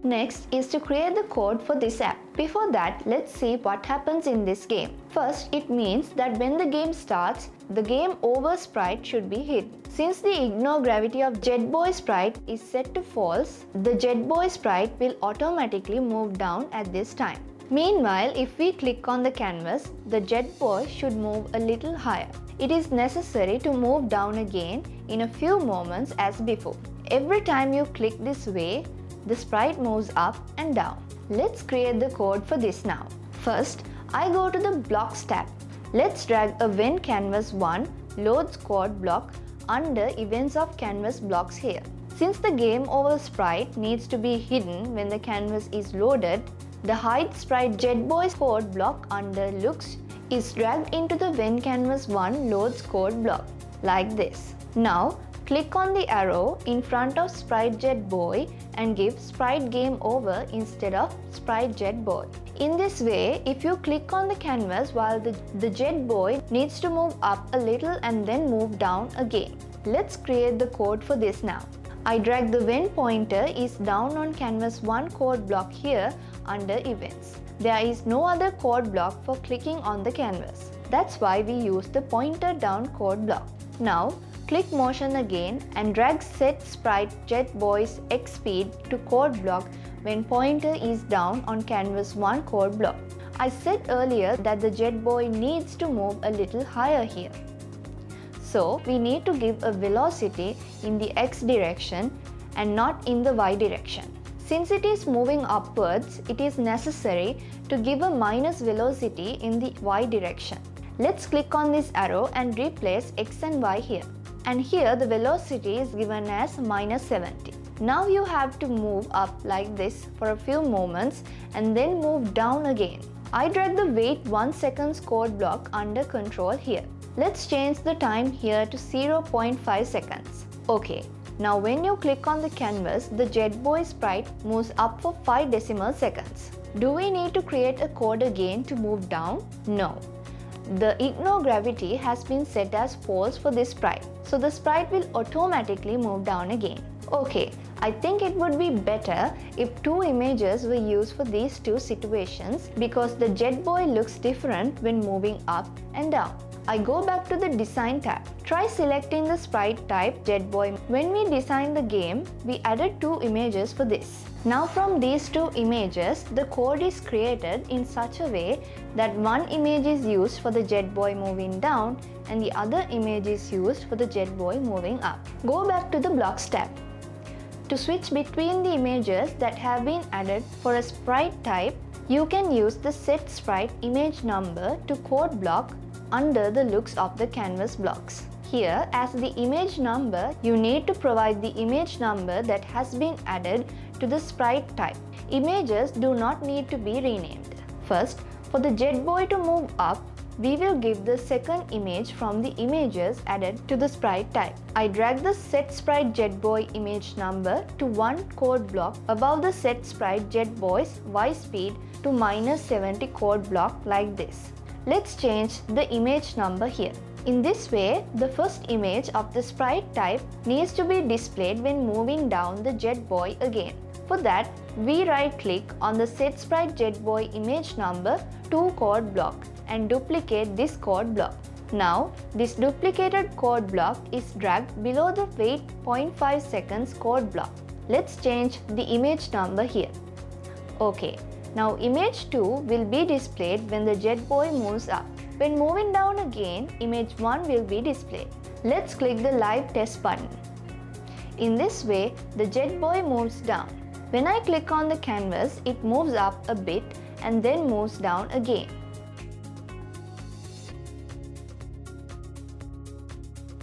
Next is to create the code for this app. Before that, let's see what happens in this game. First, it means that when the game starts, the game over sprite should be hidden. Since the ignore gravity of Jetboy sprite is set to false, the Jetboy sprite will automatically move down at this time. Meanwhile, if we click on the canvas, the Jetboy should move a little higher. It is necessary to move down again in a few moments as before. Every time you click this way, the sprite moves up and down. Let's create the code for this now. First, I go to the Blocks tab. Let's drag a when canvas 1 loads code block under events of canvas blocks here. Since the game over sprite needs to be hidden when the canvas is loaded, the hide sprite Jetboy code block under looks is dragged into the when canvas 1 loads code block like this. Now, click on the arrow in front of sprite Jetboy and give sprite game over instead of sprite Jetboy. In this way, if you click on the canvas while the Jetboy needs to move up a little and then move down again. Let's create the code for this now. I drag the when pointer is down on canvas 1 code block here under events. There is no other code block for clicking on the canvas. That's why we use the pointer down code block. Now, click motion again and drag set sprite Jetboy's X speed to code block when pointer is down on canvas 1 code block. I said earlier that the Jetboy needs to move a little higher here. So we need to give a velocity in the X direction and not in the Y direction. Since it is moving upwards, it is necessary to give a minus velocity in the Y direction. Let's click on this arrow and replace X and Y here. And here the velocity is given as minus 70. Now you have to move up like this for a few moments and then move down again. I drag the wait 1 seconds code block under control here. Let's change the time here to 0.5 seconds. Okay, now when you click on the canvas, the Jetboy sprite moves up for 5 decimal seconds. Do we need to create a code again to move down? No. The ignore gravity has been set as false for this sprite, so the sprite will automatically move down again. Okay, I think it would be better if 2 images were used for these 2 situations because the Jetboy looks different when moving up and down. I go back to the design tab. Try selecting the sprite type Jetboy. When we designed the game, we added 2 images for this. Now from these 2 images, the code is created in such a way that one image is used for the Jetboy moving down and the other image is used for the Jetboy moving up. Go back to the Blocks tab. To switch between the images that have been added for a sprite type, you can use the set sprite image number to code block under the looks of the canvas blocks. Here, as the image number, you need to provide the image number that has been added to the sprite type. Images do not need to be renamed. First, for the Jetboy to move up, we will give the second image from the images added to the sprite type. I drag the set sprite Jetboy image number to 1 code block above the set sprite Jetboy's Y speed to minus 70 code block like this. Let's change the image number here. In this way, the first image of the sprite type needs to be displayed when moving down the Jetboy again. For that, we right-click on the set sprite Jetboy image number to code block and duplicate this code block. Now, this duplicated code block is dragged below the wait 0.5 seconds code block. Let's change the image number here. Okay, now image 2 will be displayed when the Jetboy moves up. When moving down again, image 1 will be displayed. Let's click the live test button. In this way, the Jetboy moves down. When I click on the canvas, it moves up a bit and then moves down again.